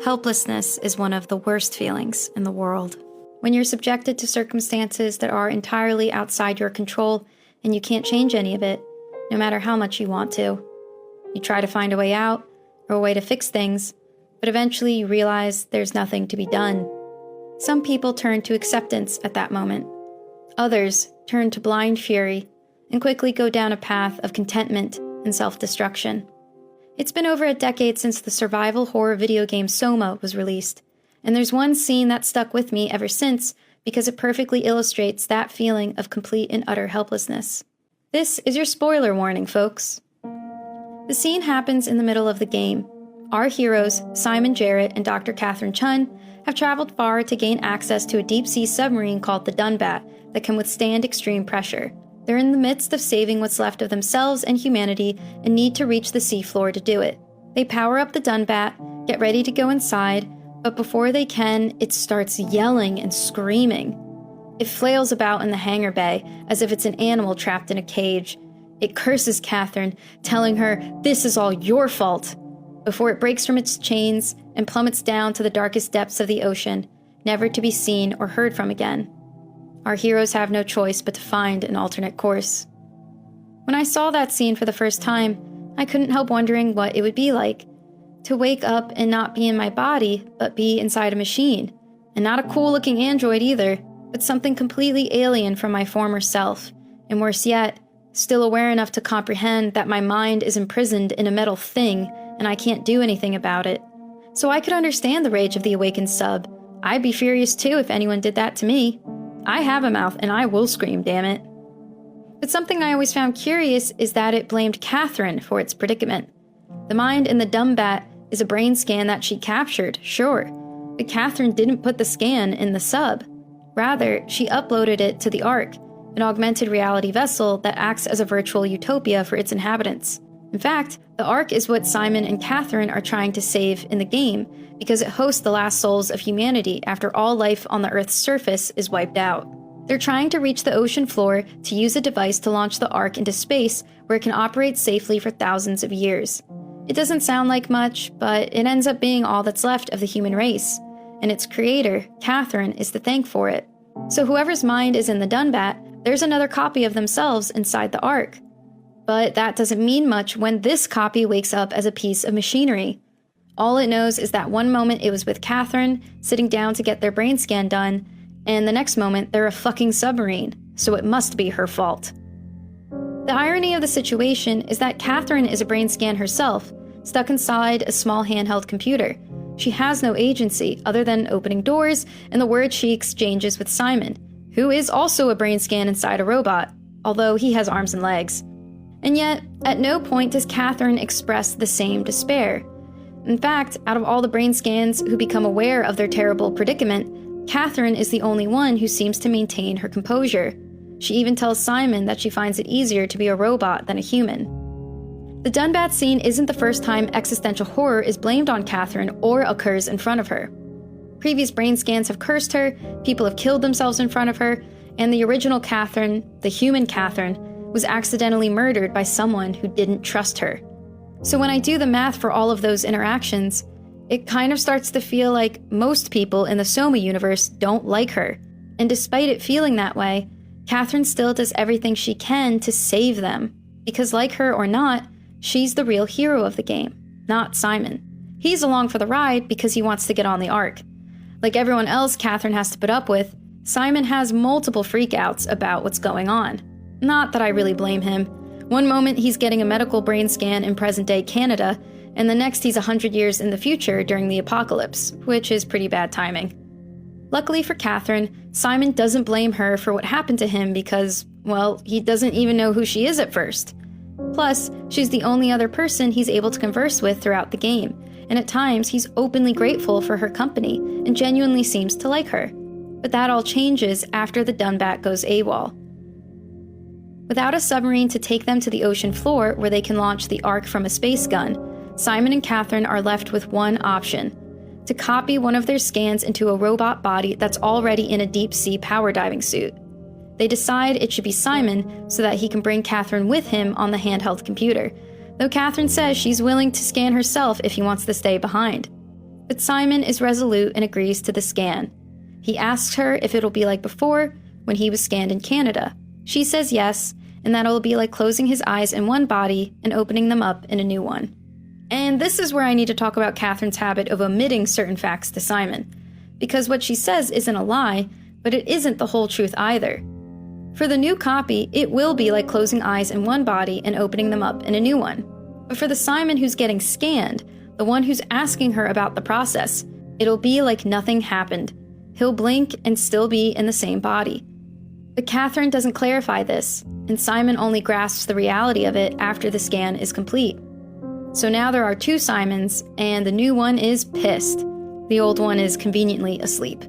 Helplessness is one of the worst feelings in the world. When you're subjected to circumstances that are entirely outside your control and you can't change any of it, no matter how much you want to. You try to find a way out or a way to fix things, but eventually you realize there's nothing to be done. Some people turn to acceptance at that moment. Others turn to blind fury and quickly go down a path of contentment and self-destruction. It's been over a decade since the survival horror video game SOMA was released, and there's one scene that stuck with me ever since because it perfectly illustrates that feeling of complete and utter helplessness. This is your spoiler warning, folks. The scene happens in the middle of the game. Our heroes, Simon Jarrett and Dr. Catherine Chun, have traveled far to gain access to a deep-sea submarine called the Dunbat that can withstand extreme pressure. They're in the midst of saving what's left of themselves and humanity and need to reach the seafloor to do it. They power up the Dunbat, get ready to go inside, but before they can, it starts yelling and screaming. It flails about in the hangar bay as if it's an animal trapped in a cage. It curses Catherine, telling her, "This is all your fault," before it breaks from its chains and plummets down to the darkest depths of the ocean, never to be seen or heard from again. Our heroes have no choice but to find an alternate course. When I saw that scene for the first time, I couldn't help wondering what it would be like to wake up and not be in my body, but be inside a machine. And not a cool-looking android either, but something completely alien from my former self. And worse yet, still aware enough to comprehend that my mind is imprisoned in a metal thing and I can't do anything about it. So I could understand the rage of the awakened sub. I'd be furious too if anyone did that to me. I have a mouth and I will scream, damn it. But something I always found curious is that it blamed Catherine for its predicament. The mind in the Dunbat is a brain scan that she captured, sure, but Catherine didn't put the scan in the sub. Rather, she uploaded it to the Ark, an augmented reality vessel that acts as a virtual utopia for its inhabitants. In fact, the Ark is what Simon and Catherine are trying to save in the game, because it hosts the last souls of humanity after all life on the Earth's surface is wiped out. They're trying to reach the ocean floor to use a device to launch the Ark into space where it can operate safely for thousands of years. It doesn't sound like much, but it ends up being all that's left of the human race, and its creator, Catherine, is to thank for it. So whoever's mind is in the Dunbat, there's another copy of themselves inside the Ark. But that doesn't mean much when this copy wakes up as a piece of machinery. All it knows is that one moment it was with Catherine, sitting down to get their brain scan done, and the next moment they're a fucking submarine, so it must be her fault. The irony of the situation is that Catherine is a brain scan herself, stuck inside a small handheld computer. She has no agency other than opening doors and the words she exchanges with Simon, who is also a brain scan inside a robot, although he has arms and legs. And yet, at no point does Catherine express the same despair. In fact, out of all the brain scans who become aware of their terrible predicament, Catherine is the only one who seems to maintain her composure. She even tells Simon that she finds it easier to be a robot than a human. The Dunbat scene isn't the first time existential horror is blamed on Catherine or occurs in front of her. Previous brain scans have cursed her, people have killed themselves in front of her, and the original Catherine, the human Catherine, was accidentally murdered by someone who didn't trust her. So when I do the math for all of those interactions, it kind of starts to feel like most people in the SOMA universe don't like her. And despite it feeling that way, Catherine still does everything she can to save them. Because like her or not, she's the real hero of the game, not Simon. He's along for the ride because he wants to get on the Ark. Like everyone else Catherine has to put up with, Simon has multiple freakouts about what's going on. Not that I really blame him. One moment he's getting a medical brain scan in present-day Canada, and the next he's 100 years in the future during the apocalypse, which is pretty bad timing. Luckily for Catherine, Simon doesn't blame her for what happened to him because, well, he doesn't even know who she is at first. Plus, she's the only other person he's able to converse with throughout the game, and at times he's openly grateful for her company and genuinely seems to like her. But that all changes after the Dunbat goes AWOL. Without a submarine to take them to the ocean floor where they can launch the Ark from a space gun, Simon and Catherine are left with one option: to copy one of their scans into a robot body that's already in a deep-sea power diving suit. They decide it should be Simon so that he can bring Catherine with him on the handheld computer, though Catherine says she's willing to scan herself if he wants to stay behind. But Simon is resolute and agrees to the scan. He asks her if it'll be like before, when he was scanned in Canada. She says yes, and that it'll be like closing his eyes in one body and opening them up in a new one. And this is where I need to talk about Catherine's habit of omitting certain facts to Simon, because what she says isn't a lie, but it isn't the whole truth either. For the new copy, it will be like closing eyes in one body and opening them up in a new one. But for the Simon who's getting scanned, the one who's asking her about the process, it'll be like nothing happened. He'll blink and still be in the same body. But Catherine doesn't clarify this, and Simon only grasps the reality of it after the scan is complete. So now there are two Simons, and the new one is pissed. The old one is conveniently asleep.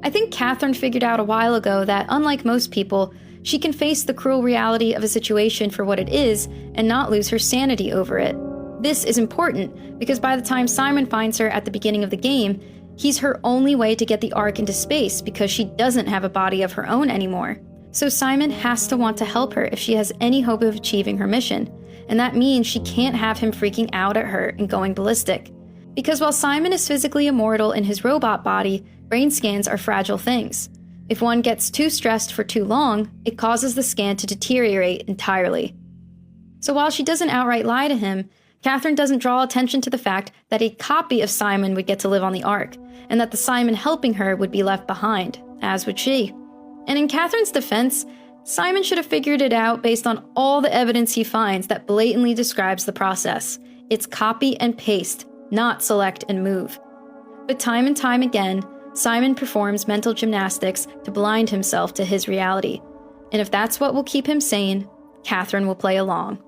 I think Catherine figured out a while ago that, unlike most people, she can face the cruel reality of a situation for what it is and not lose her sanity over it. This is important because by the time Simon finds her at the beginning of the game, he's her only way to get the Ark into space because she doesn't have a body of her own anymore. So Simon has to want to help her if she has any hope of achieving her mission. And that means she can't have him freaking out at her and going ballistic. Because while Simon is physically immortal in his robot body, brain scans are fragile things. If one gets too stressed for too long, it causes the scan to deteriorate entirely. So while she doesn't outright lie to him, Catherine doesn't draw attention to the fact that a copy of Simon would get to live on the Ark, and that the Simon helping her would be left behind, as would she. And in Catherine's defense, Simon should have figured it out based on all the evidence he finds that blatantly describes the process. It's copy and paste, not select and move. But time and time again, Simon performs mental gymnastics to blind himself to his reality. And if that's what will keep him sane, Catherine will play along.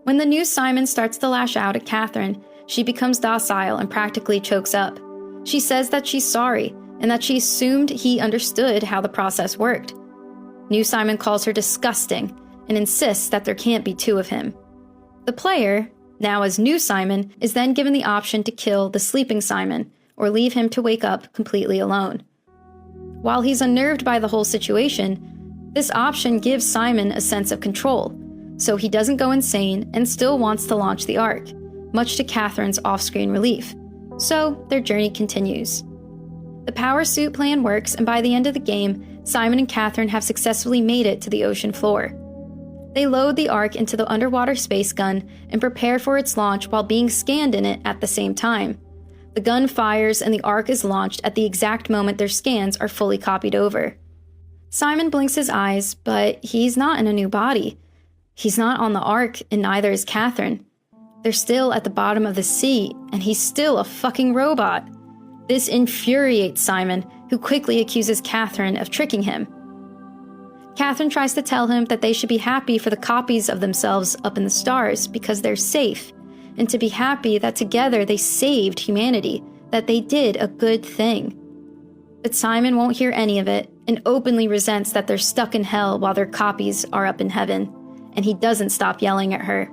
When the new Simon starts to lash out at Catherine, she becomes docile and practically chokes up. She says that she's sorry, and that she assumed he understood how the process worked. New Simon calls her disgusting, and insists that there can't be two of him. The player, now as new Simon, is then given the option to kill the sleeping Simon, or leave him to wake up completely alone. While he's unnerved by the whole situation, this option gives Simon a sense of control, so he doesn't go insane and still wants to launch the Ark, much to Catherine's off-screen relief. So their journey continues. The power suit plan works, and by the end of the game, Simon and Catherine have successfully made it to the ocean floor. They load the Ark into the underwater space gun and prepare for its launch while being scanned in it at the same time. The gun fires and the Ark is launched at the exact moment their scans are fully copied over. Simon blinks his eyes, but he's not in a new body. He's not on the Ark, and neither is Catherine. They're still at the bottom of the sea, and he's still a fucking robot. This infuriates Simon, who quickly accuses Catherine of tricking him. Catherine tries to tell him that they should be happy for the copies of themselves up in the stars because they're safe, and to be happy that together they saved humanity, that they did a good thing. But Simon won't hear any of it, and openly resents that they're stuck in hell while their copies are up in heaven, and he doesn't stop yelling at her.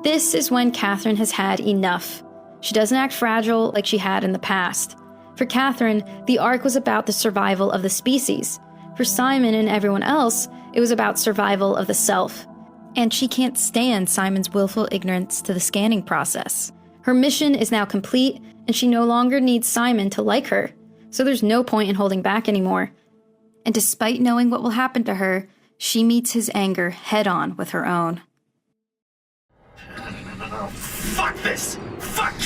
This is when Catherine has had enough. She doesn't act fragile like she had in the past. For Catherine, the Ark was about the survival of the species. For Simon and everyone else, it was about survival of the self. And she can't stand Simon's willful ignorance to the scanning process. Her mission is now complete, and she no longer needs Simon to like her, so there's no point in holding back anymore. And despite knowing what will happen to her, she meets his anger head-on with her own. Fuck this! Fuck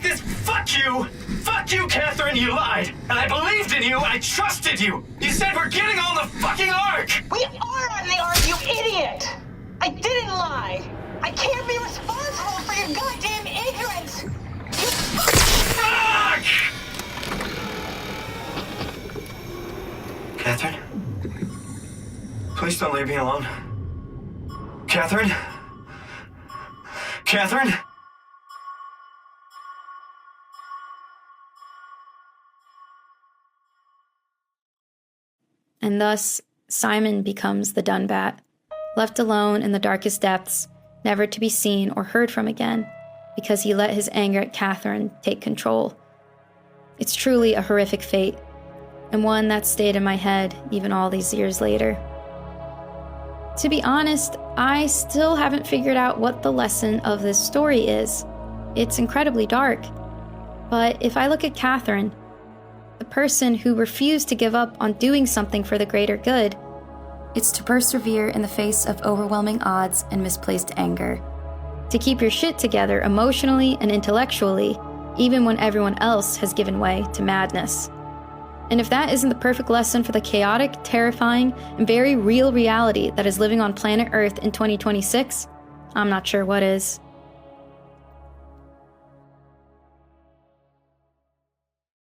this! Fuck you! Fuck you, Catherine! You lied! And I believed in you! I trusted you! You said we're getting on the fucking Ark! We are on the Ark, you idiot! I didn't lie! I can't be responsible for your goddamn ignorance! You Fuck! Catherine? Please don't leave me alone. Catherine? Catherine? And thus, Simon becomes the Dunbat, left alone in the darkest depths, never to be seen or heard from again, because he let his anger at Catherine take control. It's truly a horrific fate, and one that stayed in my head even all these years later. To be honest, I still haven't figured out what the lesson of this story is. it's incredibly dark. But if I look at Catherine, the person who refused to give up on doing something for the greater good, it's to persevere in the face of overwhelming odds and misplaced anger. To keep your shit together emotionally and intellectually, even when everyone else has given way to madness. And if that isn't the perfect lesson for the chaotic, terrifying, and very real reality that is living on planet Earth in 2026, I'm not sure what is.